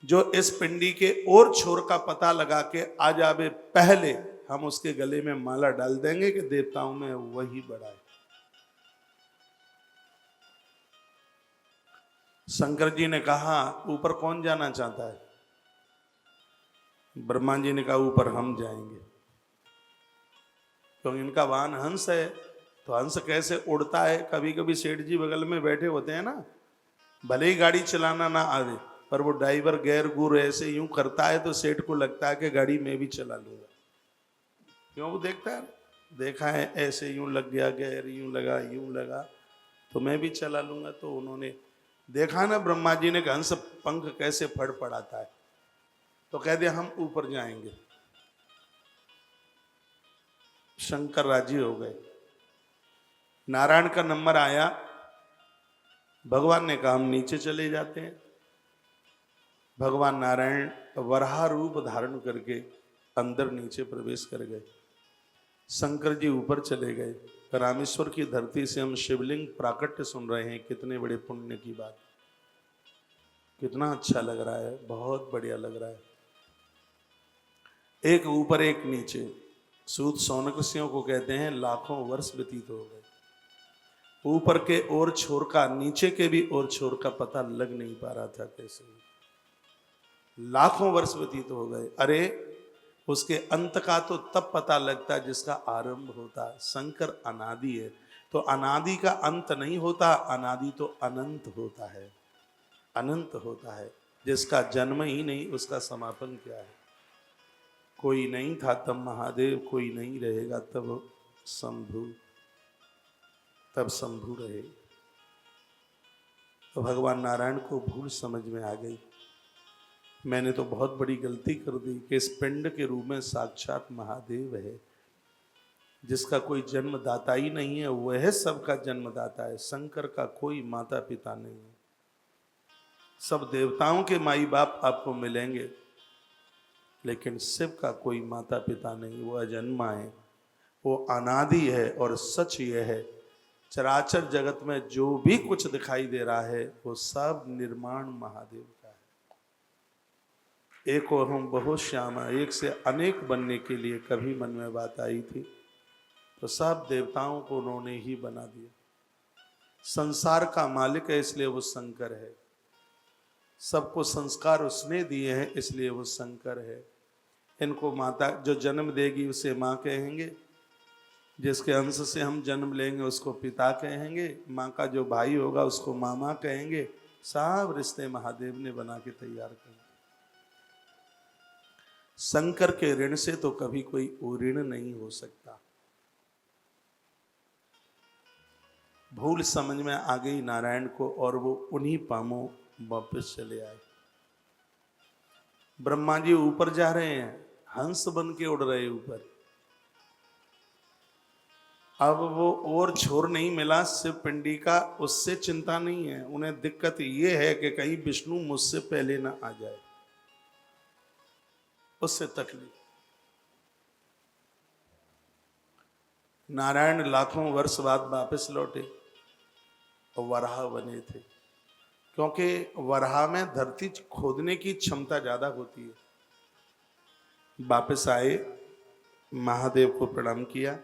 जो इस पिंडी के और छोर का पता लगा के आ जावे पहले, हम उसके गले में माला डाल देंगे कि देवताओं में वही बड़ा है। शंकर जी ने कहा ऊपर कौन जाना चाहता है? ब्रह्मा जी ने कहा ऊपर हम जाएंगे, क्योंकि इनका वाहन हंस है। तो हंस कैसे उड़ता है? कभी कभी सेठ जी बगल में बैठे होते हैं ना, भले ही गाड़ी चलाना ना आवे, पर वो ड्राइवर गैर गुर ऐसे यूं करता है तो सेठ को लगता है कि गाड़ी मैं भी चला लूंगा। क्यों? वो देखता है, देखा है ऐसे यूं लग गया गैर, यूं लगा तो मैं भी चला लूंगा। तो उन्होंने देखा ना ब्रह्मा जी ने हंस पंख कैसे फड़फड़ाता है, तो कह दिया हम ऊपर जाएंगे। शंकर राजी हो गए। नारायण का नंबर आया, भगवान ने कहा हम नीचे चले जाते हैं। भगवान नारायण वराह रूप धारण करके अंदर नीचे प्रवेश कर गए। शंकर जी ऊपर चले गए। रामेश्वर की धरती से हम शिवलिंग प्राकट्य सुन रहे हैं, कितने बड़े पुण्य की बात, कितना अच्छा लग रहा है, बहुत बढ़िया लग रहा है। एक ऊपर एक नीचे, सूत सौनक ऋषियों को कहते हैं लाखों वर्ष व्यतीत हो गए। ऊपर के और छोर का, नीचे के भी और छोर का पता लग नहीं पा रहा था कैसे, लाखों वर्ष व्यतीत हो गए। अरे उसके अंत का तो तब पता लगता है जिसका आरंभ होता है। शंकर अनादि है, तो अनादि का अंत नहीं होता, अनादि तो अनंत होता है, अनंत होता है। जिसका जन्म ही नहीं उसका समापन क्या है? कोई नहीं था तब महादेव, कोई नहीं रहेगा तब शंभु, तब शंभु रहे। तो भगवान नारायण को भूल समझ में आ गई, मैंने तो बहुत बड़ी गलती कर दी कि इस पिंड के रूप में साक्षात महादेव है, जिसका कोई जन्मदाता ही नहीं है, वह सबका जन्मदाता है। शंकर का कोई माता पिता नहीं है, सब देवताओं के माई बाप आपको मिलेंगे, लेकिन शिव का कोई माता पिता नहीं, वो अजन्मा है, वो अनादि है। और सच यह है, चराचर जगत में जो भी कुछ दिखाई दे रहा है वो सब निर्माण महादेव का है। एक और हम बहुत श्यामा, एक से अनेक बनने के लिए कभी मन में बात आई थी, तो सब देवताओं को उन्होंने ही बना दिया। संसार का मालिक है इसलिए वो शंकर है, सबको संस्कार उसने दिए हैं इसलिए वो शंकर है। इनको माता जो जन्म देगी उसे माँ कहेंगे, जिसके अंश से हम जन्म लेंगे उसको पिता कहेंगे, माँ का जो भाई होगा उसको मामा कहेंगे। सब रिश्ते महादेव ने बना के तैयार किए। शंकर के ऋण से तो कभी कोई ऋण नहीं हो सकता। भूल समझ में आ गई नारायण को, और वो उन्हीं पामों वापस चले आए। ब्रह्मा जी ऊपर जा रहे हैं, हंस बन के उड़ रहे ऊपर। अब वो और छोर नहीं मिला शिव पिंडी का, उससे चिंता नहीं है उन्हें। दिक्कत ये है कि कहीं विष्णु मुझसे पहले ना आ जाए, उससे तकलीफ। नारायण लाखों वर्ष बाद वापस लौटे और वराह बने थे, क्योंकि वराह में धरती खोदने की क्षमता ज्यादा होती है। वापस आए, महादेव को प्रणाम किया।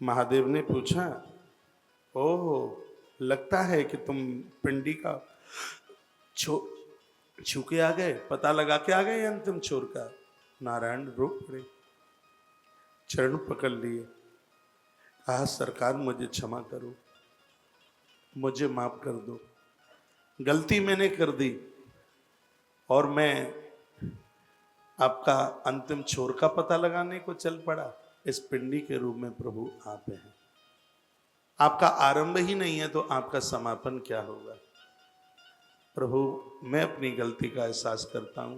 महादेव ने पूछा, ओह लगता है कि तुम पिंडी का छू के आ गए, पता लगा के आ गए अंतिम छोर का। नारायण रो पड़े, चरण पकड़ लिए, कहा सरकार मुझे क्षमा करो, मुझे माफ कर दो, गलती मैंने कर दी, और मैं आपका अंतिम छोर का पता लगाने को चल पड़ा। इस पिंडी के रूप में प्रभु आप हैं, आपका आरंभ ही नहीं है तो आपका समापन क्या होगा। प्रभु मैं अपनी गलती का एहसास करता हूं,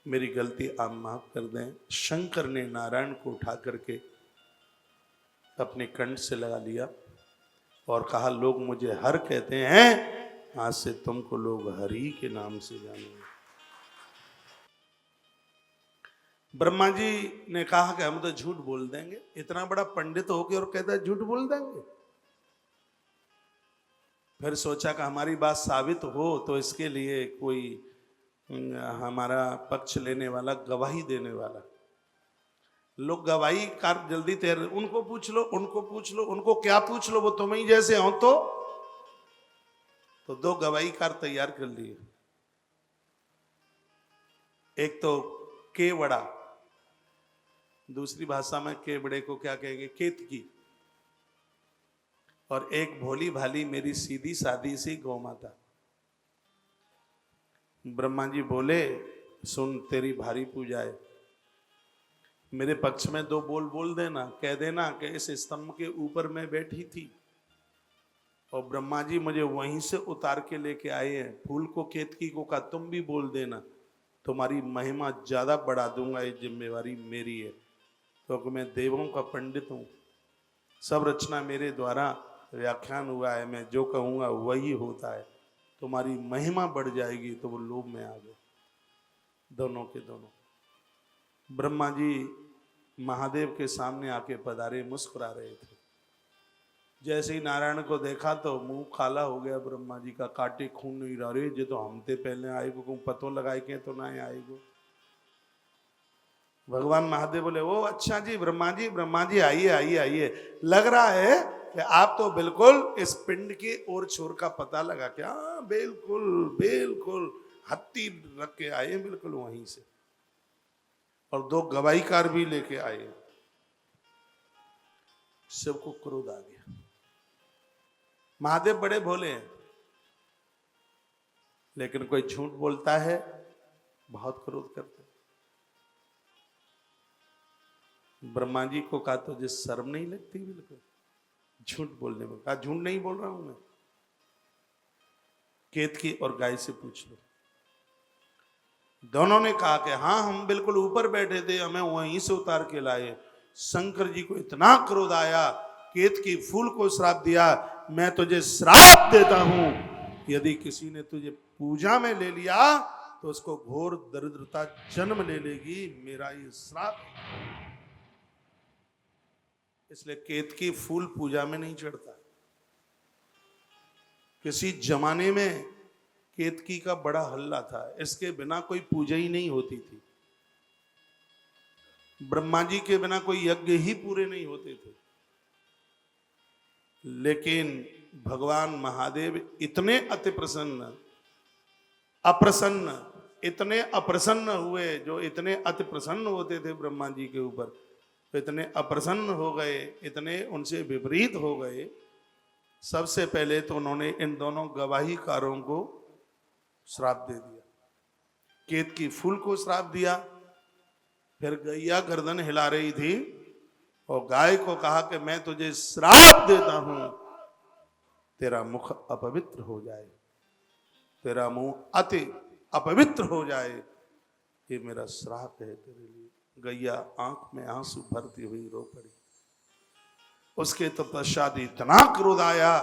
मेरी गलती आप माफ कर दें। शंकर ने नारायण को उठा करके अपने कंठ से लगा लिया और कहा लोग मुझे हर कहते हैं, आज से तुमको लोग हरि के नाम से जानेंगे। ब्रह्मा जी ने कहा कि हम तो झूठ बोल देंगे, इतना बड़ा पंडित होके और कहता है झूठ बोल देंगे। फिर सोचा कि हमारी बात साबित हो तो इसके लिए कोई हमारा पक्ष लेने वाला, गवाही देने वाला। लोग गवाही कार जल्दी तैयार, उनको पूछ लो, उनको पूछ लो, उनको क्या पूछ लो, वो तुम ही जैसे हो। तो दो गवाही कार तैयार कर लिए। एक तो केवड़ा, दूसरी भाषा में केवड़े को क्या कहेंगे, केतकी। और एक भोली भाली मेरी सीधी सादी सी गौ माता। ब्रह्मा जी बोले, सुन तेरी भारी पूजा है, मेरे पक्ष में दो बोल बोल देना, कह देना कि इस स्तंभ के ऊपर मैं बैठी थी और ब्रह्मा जी मुझे वहीं से उतार के लेके आए हैं। फूल को केतकी को का तुम भी बोल देना, तुम्हारी महिमा ज्यादा बढ़ा दूंगा, ये जिम्मेवारी मेरी है, क्योंकि मैं देवों का पंडित हूँ, सब रचना मेरे द्वारा व्याख्यान हुआ है, मैं जो कहूँगा वही होता है, तुम्हारी महिमा बढ़ जाएगी। तो वो लोभ में आ गए दोनों के दोनों। ब्रह्मा जी महादेव के सामने आके पधारे, मुस्कुरा रहे थे। जैसे ही नारायण को देखा तो मुंह काला हो गया ब्रह्मा जी का, काटे खून नहीं रहा, रे जो तो हमते पहले आएगो, को पतो लगाए के तो ना आएगो। भगवान महादेव बोले, ओ अच्छा जी ब्रह्मा जी आइए आइए आइए, लग रहा है कि आप तो बिल्कुल इस पिंड के और छोर का पता लगा के, हाँ बिल्कुल बिल्कुल हत्ती रख के आए बिल्कुल वहीं से, और दो गवाहीकार भी लेके आए। सबको क्रोध आ गया। महादेव बड़े भोले हैं, लेकिन कोई झूठ बोलता है बहुत क्रोध करते। ब्रह्मा जी को कहा, तुझे शर्म नहीं लगती बिल्कुल झूठ बोलने में? कहा झूठ नहीं बोल रहा हूं मैं, केतकी और गाय से पूछ लो। दोनों ने कहा कि हाँ हम बिल्कुल ऊपर बैठे थे, हमें वहीं से उतार के लाए। शंकर जी को इतना क्रोध आया, केतकी फूल को श्राप दिया, मैं तुझे श्राप देता हूं, यदि किसी ने तुझे पूजा में ले लिया तो उसको घोर दरिद्रता जन्म ले लेगी, मेरा ये श्राप। इसलिए केतकी फूल पूजा में नहीं चढ़ता। किसी जमाने में केतकी का बड़ा हल्ला था, इसके बिना कोई पूजा ही नहीं होती थी, ब्रह्मा जी के बिना कोई यज्ञ ही पूरे नहीं होते थे। लेकिन भगवान महादेव इतने अति प्रसन्न अप्रसन्न, इतने अप्रसन्न हुए, जो इतने अति प्रसन्न होते थे ब्रह्मा जी के ऊपर, तो इतने अप्रसन्न हो गए, इतने उनसे विपरीत हो गए। सबसे पहले तो उन्होंने इन दोनों गवाहीकारों को श्राप दे दिया। केतकी फूल को श्राप दिया, फिर गैया गर्दन हिला रही थी और गाय को कहा कि मैं तुझे श्राप देता हूं, तेरा मुख अपवित्र हो जाए, तेरा मुंह अति अपवित्र हो जाए, ये मेरा श्राप है तेरे लिए। गैया आंख में आंसू भरती हुई रो पड़ी। उसके तत्पश्चात इतना क्रोध आया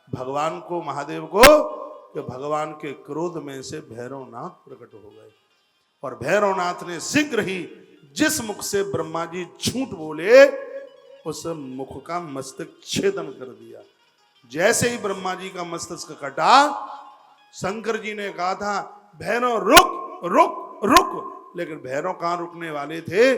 भगवान को, महादेव को, कि भगवान के क्रोध में से भैरवनाथ प्रकट हो गए। और भैरवनाथ ने शीघ्र ही जिस मुख से ब्रह्मा जी झूठ बोले, उस मुख का मस्तक छेदन कर दिया। जैसे ही ब्रह्मा जी का मस्तक कटा, शंकर जी ने कहा था, भैरव रुक रुक रुक, लेकिन भैरव कहां रुकने वाले थे।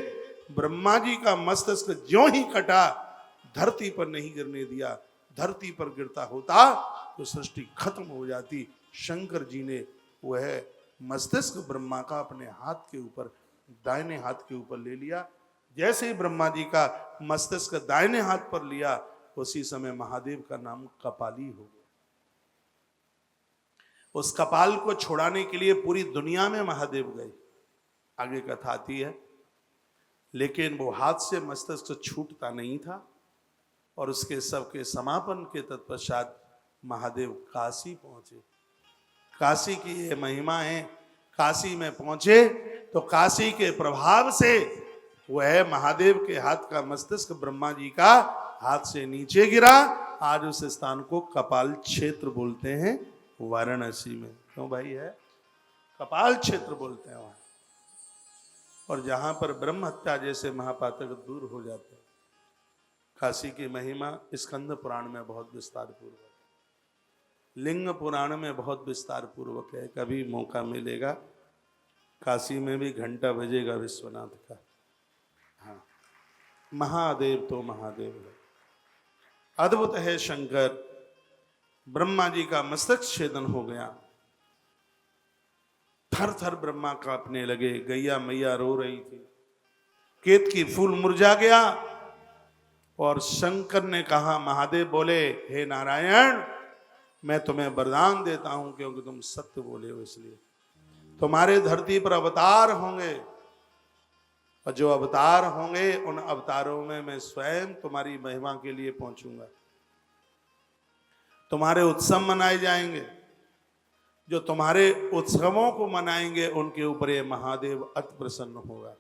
ब्रह्मा जी का मस्तक ज्यों ही कटा, धरती पर नहीं गिरने दिया, धरती पर गिरता होता तो सृष्टि खत्म हो जाती। शंकर जी ने वह मस्तिष्क ब्रह्मा का अपने हाथ के ऊपर, दाहिने हाथ के ऊपर ले लिया। जैसे ही ब्रह्मा जी का मस्तिष्क दाहिने हाथ पर लिया, उसी समय महादेव का नाम कपाली हो गया। उस कपाल को छुड़ाने के लिए पूरी दुनिया में महादेव गए, आगे कथा आती है, लेकिन वो हाथ से मस्तिष्क छूटता नहीं था। और उसके सबके समापन के तत्पश्चात महादेव काशी पहुंचे। काशी की ये महिमा है, काशी में पहुंचे तो काशी के प्रभाव से वह महादेव के हाथ का मस्तिष्क ब्रह्मा जी का हाथ से नीचे गिरा। आज उस स्थान को कपाल क्षेत्र बोलते हैं वाराणसी में। क्यों भाई है, कपाल क्षेत्र बोलते हैं वहां। और जहां पर ब्रह्म हत्या जैसे महापातक दूर हो जाते हैं। काशी की महिमा स्कंद पुराण में बहुत विस्तार पूर्वक। लिंग पुराण में बहुत विस्तार पूर्वक है, कभी मौका मिलेगा काशी में भी घंटा बजेगा विश्वनाथ का। हाँ, महादेव तो महादेव है, अद्भुत है शंकर। ब्रह्मा जी का मस्तक छेदन हो गया, थर थर ब्रह्मा कांपने लगे, गैया मैया रो रही थी, केतकी फूल मुरझा गया। और शंकर ने कहा, महादेव बोले, हे नारायण, मैं तुम्हें वरदान देता हूं क्योंकि तुम सत्य बोले हो, इसलिए तुम्हारे धरती पर अवतार होंगे, और जो अवतार होंगे उन अवतारों में मैं स्वयं तुम्हारी महिमा के लिए पहुंचूंगा। तुम्हारे उत्सव मनाए जाएंगे, जो तुम्हारे उत्सवों को मनाएंगे उनके ऊपर ये महादेव अति प्रसन्न होगा।